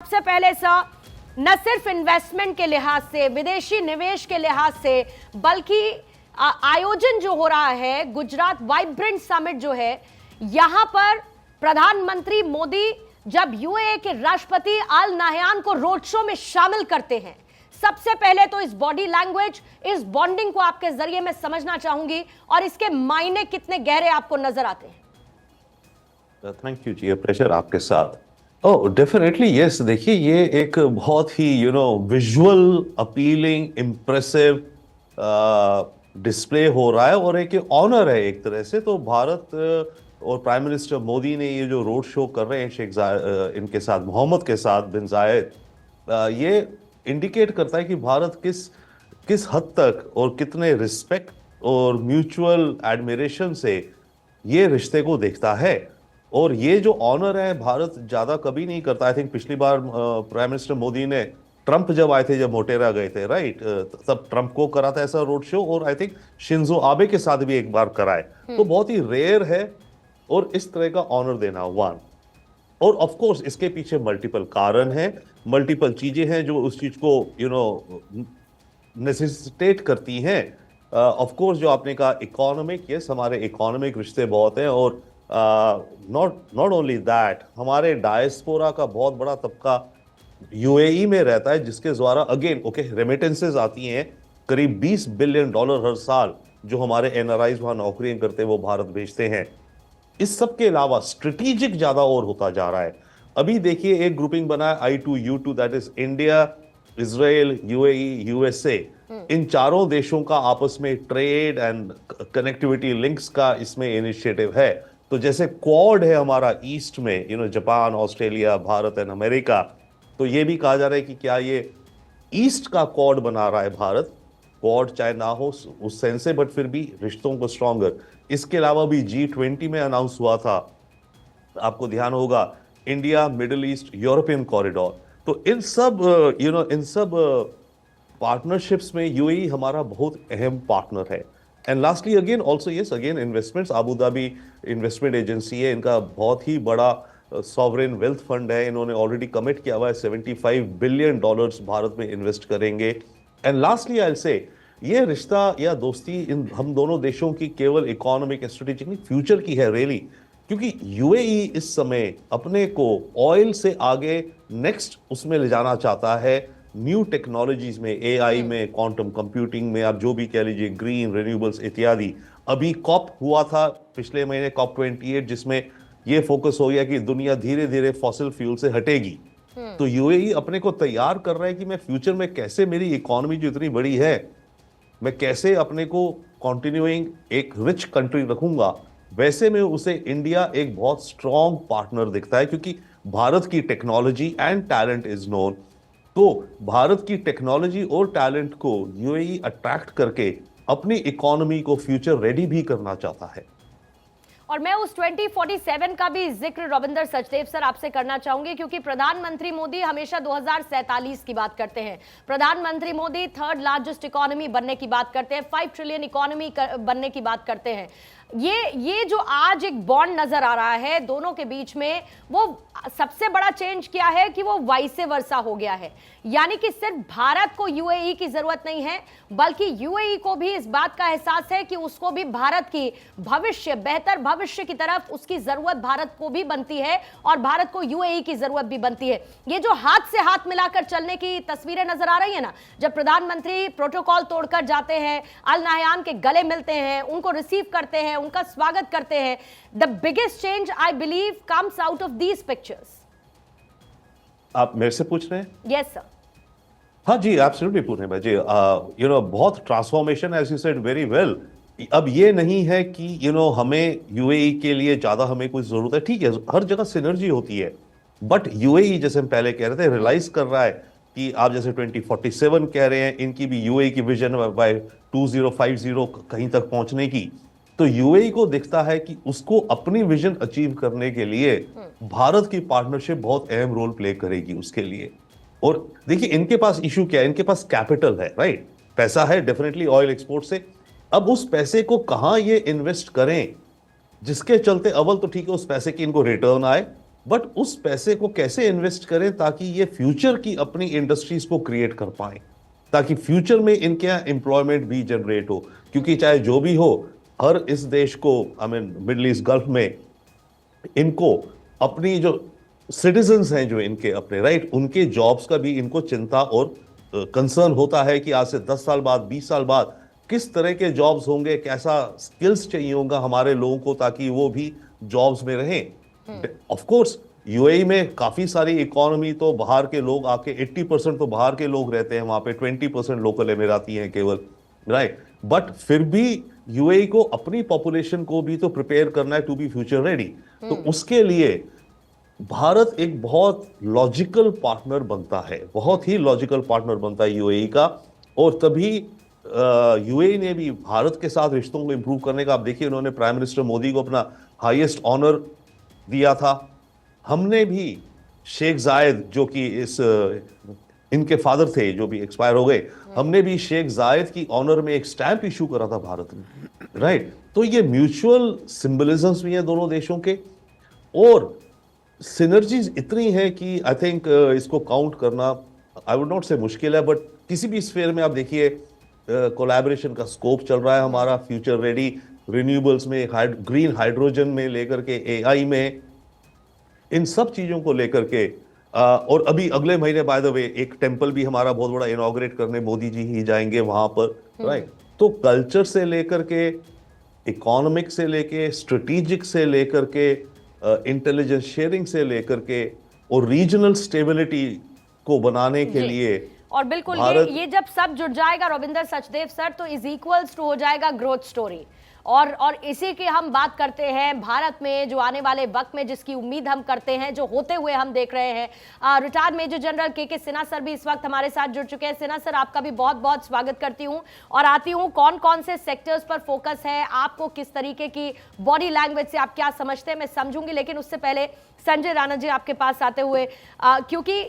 सबसे पहले सर, न सिर्फ इन्वेस्टमेंट के लिहाज से, विदेशी निवेश के लिहाज से, बल्कि आयोजन जो हो रहा है गुजरात वाइब्रेंट समिट जो है, यहां पर प्रधानमंत्री मोदी जब यूएई के राष्ट्रपति अल नाह्यान को रोड शो में शामिल करते हैं, सबसे पहले तो इस बॉडी लैंग्वेज, इस बॉन्डिंग को आपके जरिए मैं समझना चाहूंगी और इसके मायने कितने गहरे आपको नजर आते हैं। थैंक यू जी, प्रेशर आपके साथ। Oh definitely yes. देखिए ये एक बहुत ही विजुअल अपीलिंग इम्प्रेसिव डिस्प्ले हो रहा है और एक ऑनर है एक तरह से। तो भारत और प्राइम मिनिस्टर मोदी ने ये जो रोड शो कर रहे हैं इनके साथ, मोहम्मद के साथ बिन जायद, ये इंडिकेट करता है कि भारत किस हद तक और कितने रिस्पेक्ट और म्यूचुअल एडमिरेशन से ये रिश्ते को देखता है। और ये जो ऑनर है भारत ज्यादा कभी नहीं करता। आई थिंक पिछली बार प्राइम मिनिस्टर मोदी ने ट्रंप जब आए थे, जब मोटेरा गए थे, राइट, तब ट्रंप को करा था ऐसा रोड शो, और आई थिंक शिंजो आबे के साथ भी एक बार कराए। तो बहुत ही रेयर है और इस तरह का ऑनर देना वन। और ऑफ कोर्स इसके पीछे मल्टीपल कारण हैं, मल्टीपल चीजें हैं जो उस चीज को नेसेसिटेट करती हैं। ऑफ कोर्स जो आपने कहा इकोनॉमिक, यस, हमारे इकोनॉमिक रिश्ते बहुत हैं। और नॉट ओनली दैट, हमारे डायस्पोरा का बहुत बड़ा तबका यूएई में रहता है, जिसके द्वारा अगेन रेमिटेंसेस आती हैं करीब $20 बिलियन हर साल, जो हमारे एनआरआईज वहां नौकरियां करते हैं वो भारत भेजते हैं। इस सब के अलावा स्ट्रेटेजिक ज्यादा और होता जा रहा है। अभी देखिए एक ग्रुपिंग बना है I2U2, that is India, Israel, UAE, USA. इन चारों देशों का आपस में ट्रेड एंड कनेक्टिविटी लिंक्स का इसमें इनिशिएटिव है। तो जैसे क्वाड है हमारा ईस्ट में, Japan, Australia, Bharat and America, तो ये भी कहा जा रहा है कि क्या ये ईस्ट का क्वाड बना रहा है भारत। क्वाड चाहे ना हो उस सेंस से, बट फिर भी रिश्तों को स्ट्रॉन्गर। इसके अलावा भी G20 में अनाउंस हुआ था, आपको ध्यान होगा, India middle east European corridor. तो इन सब पार्टनरशिप्स में यूएई हमारा बहुत अहम पार्टनर है। And lastly again also yes, again investments, Abu Dhabi investment agency है, इनका बहुत ही बड़ा सॉवरेन वेल्थ फंड है। इन्होंने ऑलरेडी कमिट किया हुआ है $75 बिलियन भारत में इन्वेस्ट करेंगे। And lastly I will say, ये रिश्ता या दोस्ती इन हम दोनों देशों की केवल इकोनॉमिक एंड स्ट्रेटेजिक नहीं, फ्यूचर की है रियली। क्योंकि यूएई इस समय अपने को ऑयल से आगे नेक्स्ट उसमें ले जाना चाहता है, न्यू टेक्नोलॉजीज में, एआई में, क्वांटम कंप्यूटिंग में, आप जो भी कह लीजिए, ग्रीन, रिन्यूएबल्स इत्यादि। अभी कॉप हुआ था पिछले महीने, COP28, जिसमें ये फोकस हो गया कि दुनिया धीरे धीरे फॉसिल फ्यूल से हटेगी। तो यूएई अपने को तैयार कर रहा है कि मैं फ्यूचर में कैसे, मेरी इकोनॉमी जो इतनी बड़ी है, मैं कैसे अपने को कंटिन्यूइंग एक रिच कंट्री रखूंगा। वैसे में उसे इंडिया एक बहुत स्ट्रॉन्ग पार्टनर दिखता है, क्योंकि भारत की technology and talent is known. तो भारत की टेक्नोलॉजी और टैलेंट को यूएई अट्रैक्ट करके अपनी इकोनॉमी को फ्यूचर रेडी भी करना चाहता है। और मैं उस 2047 का भी जिक्र रविंदर सचदेव सर आपसे करना चाहूंगी, क्योंकि प्रधानमंत्री मोदी हमेशा 2047 की बात करते हैं। प्रधानमंत्री मोदी थर्ड लार्जेस्ट इकोनॉमी बनने की बात करते हैं, 5 ट्रिलियन इकोनॉमी बनने की बात करते हैं। ये जो आज एक बॉन्ड नजर आ रहा है दोनों के बीच में, वो सबसे बड़ा चेंज क्या है कि वो वाइसे वर्सा हो गया है। यानी कि सिर्फ भारत को यूएई की जरूरत नहीं है, बल्कि यूएई को भी इस बात का एहसास है कि उसको भी भारत की भविष्य, बेहतर भविष्य की तरफ उसकी जरूरत भारत को भी बनती है और भारत को यूएई की जरूरत भी बनती है। ये जो हाथ से हाथ मिलाकर चलने की तस्वीरें नजर आ रही है ना, जब प्रधानमंत्री प्रोटोकॉल तोड़कर जाते हैं, अल नाह्यान के गले मिलते हैं, उनको रिसीव करते हैं, उनका स्वागत करते हैं, the biggest change I believe comes out of these pictures. आप मेरे से पूछ रहे हैं? Yes sir. हाँ जी, एब्सोल्युटली पूछ रहे हैं जी। बहुत transformation, as you said very well. अब ये नहीं है कि हमें यूएई के लिए ज्यादा हमें कोई जरूरत है, ठीक है, हर जगह सिनर्जी होती है। बट यूएई, जैसे हम पहले कह रहे थे, रियलाइज कर रहा है कि आप जैसे 2047 कह रहे हैं, इनकी भी यूएई की विजन बाय 2050 कहीं तक पहुंचने की। तो यूएई को दिखता है कि उसको अपनी विजन अचीव करने के लिए भारत की पार्टनरशिप बहुत अहम रोल प्ले करेगी उसके लिए। और देखिए इनके पास इशू क्या है, इनके पास कैपिटल है, राइट, पैसा है डेफिनेटली ऑयल एक्सपोर्ट से। अब उस पैसे को कहां ये इन्वेस्ट करें, जिसके चलते अव्वल तो ठीक है उस पैसे की इनको रिटर्न आए, बट उस पैसे को कैसे इन्वेस्ट करें ताकि ये फ्यूचर की अपनी इंडस्ट्रीज को क्रिएट कर पाए, ताकि फ्यूचर में इनके यहाँ एम्प्लॉयमेंट भी जनरेट हो। क्योंकि चाहे जो भी हो, हर इस देश को, I mean middle east gulf में, इनको अपनी जो सिटीजन्स हैं जो इनके अपने, राइट, उनके जॉब्स का भी इनको चिंता और कंसर्न होता है कि आज से 10 साल बाद, 20 साल बाद किस तरह के जॉब्स होंगे, कैसा स्किल्स चाहिए होगा हमारे लोगों को ताकि वो भी जॉब्स में रहें। ऑफ कोर्स यूएई में काफी सारी इकोनॉमी तो बाहर के लोग आके 80% तो बाहर के लोग रहते हैं वहां पे, 20% लोकल एमिराती हैं केवल, राइट। बट फिर भी यूएई को अपनी पॉपुलेशन को भी तो प्रिपेयर करना है टू बी फ्यूचर रेडी। तो उसके लिए भारत एक बहुत लॉजिकल पार्टनर बनता है, बहुत ही लॉजिकल पार्टनर बनता है यूएई का। और तभी यूएई ने भी भारत के साथ रिश्तों को इंप्रूव करने का, आप देखिए उन्होंने प्राइम मिनिस्टर मोदी को अपना हाईएस्ट ऑनर दिया था। हमने भी शेख जायद, जो कि इनके फादर थे जो भी एक्सपायर हो गए, हमने भी शेख जायद की ऑनर में एक स्टैंप इशू करा था भारत में, राइट। तो ये म्यूचुअल सिंबलिज्म्स भी हैं दोनों देशों के, और सिनर्जीज इतनी है कि आई थिंक इसको काउंट करना, आई वुड नॉट से मुश्किल है, बट किसी भी स्फीयर में आप देखिए कोलैबोरेशन का स्कोप चल रहा है हमारा, फ्यूचर रेडी रिन्यूएबल्स में, ग्रीन हाइड्रोजन में लेकर के एआई में, इन सब चीजों को लेकर के। और अभी अगले महीने बाय द वे एक टेंपल भी हमारा बहुत बड़ा इनॉग्रेट करने मोदी जी ही जाएंगे वहां पर, राइट। तो कल्चर से लेकर के, इकोनॉमिक से लेके, स्ट्रेटेजिक से लेकर के, इंटेलिजेंस शेयरिंग से लेकर के, और रीजनल स्टेबिलिटी को बनाने के लिए, और बिल्कुल ये जब सब जुड़ जाएगा रविंदर सचदेव सर, तो इज इक्वल्स टू हो जाएगा ग्रोथ स्टोरी। और इसी की हम बात करते हैं भारत में जो आने वाले वक्त में जिसकी उम्मीद हम करते हैं, जो होते हुए हम देख रहे हैं। रिटायर्ड मेजर जनरल के सिन्हा सर भी इस वक्त हमारे साथ जुड़ चुके हैं। सिन्हा सर, आपका भी बहुत बहुत स्वागत करती हूं और आती हूं कौन कौन से सेक्टर्स पर फोकस है, आपको किस तरीके की बॉडी लैंग्वेज से आप क्या समझते हैं, मैं समझूंगी। लेकिन उससे पहले संजय राणा जी आपके पास आते हुए, क्योंकि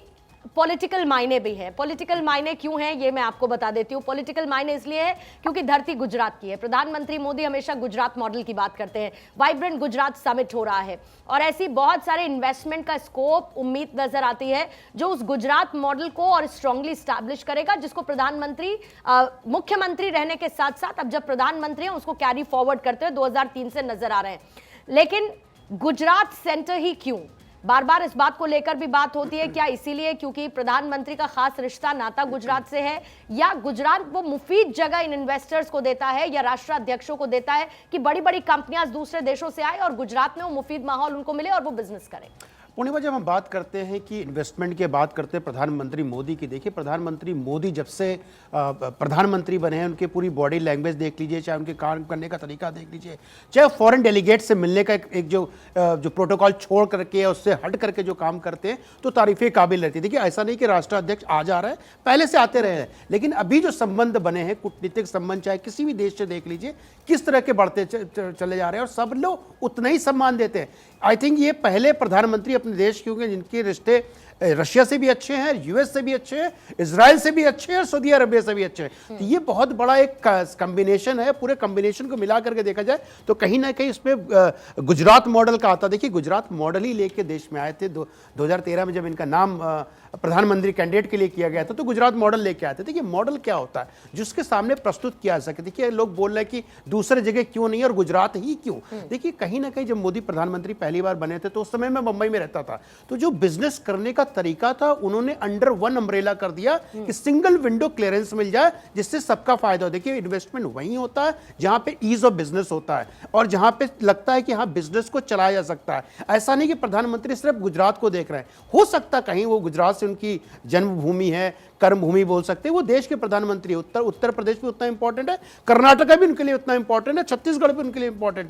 पॉलिटिकल मायने भी है। पॉलिटिकल मायने क्यों हैं ये मैं आपको बता देती हूँ। पॉलिटिकल मायने इसलिए है क्योंकि धरती गुजरात की है। प्रधानमंत्री मोदी हमेशा गुजरात मॉडल की बात करते हैं, वाइब्रेंट गुजरात समिट हो रहा है, और ऐसी बहुत सारे इन्वेस्टमेंट का स्कोप उम्मीद नजर आती है जो उस गुजरात मॉडल को और स्ट्रांगली स्टैब्लिश करेगा, जिसको प्रधानमंत्री मुख्यमंत्री रहने के साथ साथ अब जब प्रधानमंत्री हैं उसको कैरी फॉरवर्ड करते हुए 2003 से नजर आ रहे हैं। लेकिन गुजरात सेंटर ही क्यों? बार बार इस बात को लेकर भी बात होती है, क्या इसीलिए क्योंकि प्रधानमंत्री का खास रिश्ता नाता गुजरात से है, या गुजरात वो मुफीद जगह इन इन्वेस्टर्स को देता है या राष्ट्राध्यक्षों को देता है कि बड़ी बड़ी कंपनियां दूसरे देशों से आए और गुजरात में वो मुफीद माहौल उनको मिले और वो बिजनेस करें। पूर्णिमा, जब हम बात करते हैं कि इन्वेस्टमेंट की बात करते हैं प्रधानमंत्री मोदी की, देखिए प्रधानमंत्री मोदी जब से प्रधानमंत्री बने हैं उनके पूरी बॉडी लैंग्वेज देख लीजिए, चाहे उनके काम करने का तरीका देख लीजिए, चाहे फॉरेन डेलीगेट से मिलने का एक जो प्रोटोकॉल छोड़ करके उससे हट करके जो काम करते हैं तो तारीफे काबिल रहती है। देखिए ऐसा नहीं कि राष्ट्राध्यक्ष आज आ रहा है, पहले से आते रहे हैं, लेकिन अभी जो संबंध बने हैं, कूटनीतिक संबंध चाहे किसी भी देश से देख लीजिए किस तरह के बढ़ते चले जा रहे हैं और सब लोग उतना ही सम्मान देते हैं। आई थिंक ये पहले प्रधानमंत्री अपने देश के होंगे जिनके रिश्ते रशिया से भी अच्छे हैं, यूएस से भी अच्छे हैं, इजराइल से भी अच्छे हैं और सऊदी अरबिया से भी अच्छे हैं। तो ये बहुत बड़ा एक कॉम्बिनेशन है। पूरे कॉम्बिनेशन को मिला करके देखा जाए तो कहीं ना कहीं इसमें गुजरात मॉडल का आता। देखिए गुजरात मॉडल ही लेके देश में आए थे 2013 में जब इनका नाम प्रधानमंत्री कैंडिडेट के लिए किया गया था तो गुजरात मॉडल लेके आए थे। देखिए मॉडल क्या होता है जिसके सामने प्रस्तुत किया जा सके। देखिए लोग बोल रहे हैं कि दूसरे जगह क्यों नहीं और गुजरात ही क्यों। देखिए कहीं ना कहीं जब मोदी प्रधानमंत्री पहली बार बने थे तो उस समय मैं मुंबई में रहता था, तो जो बिजनेस करने का तरीका था उन्होंने अंडर वन अम्ब्रेला कर दिया कि सिंगल विंडो क्लियरेंस मिल जाए जिससे सबका फायदा हो। देखिए इन्वेस्टमेंट वहीं होता है जहां पे ईज ऑफ बिजनेस होता है और जहां पे लगता है कि हाँ बिजनेस को चलाया जा सकता है। ऐसा नहीं कि प्रधानमंत्री सिर्फ गुजरात को देख रहे हैं, हो सकता कहीं वो गुजरात से उनकी जन्मभूमि है, कर्मभूमि बोल सकते हैं, वो देश के प्रधानमंत्री। उत्तर प्रदेश भी उतना इंपॉर्टेंट है, कर्नाटका भी उनके लिए उतना इंपॉर्टेंट है, छत्तीसगढ़ भी उनके लिए इंपॉर्टेंट है।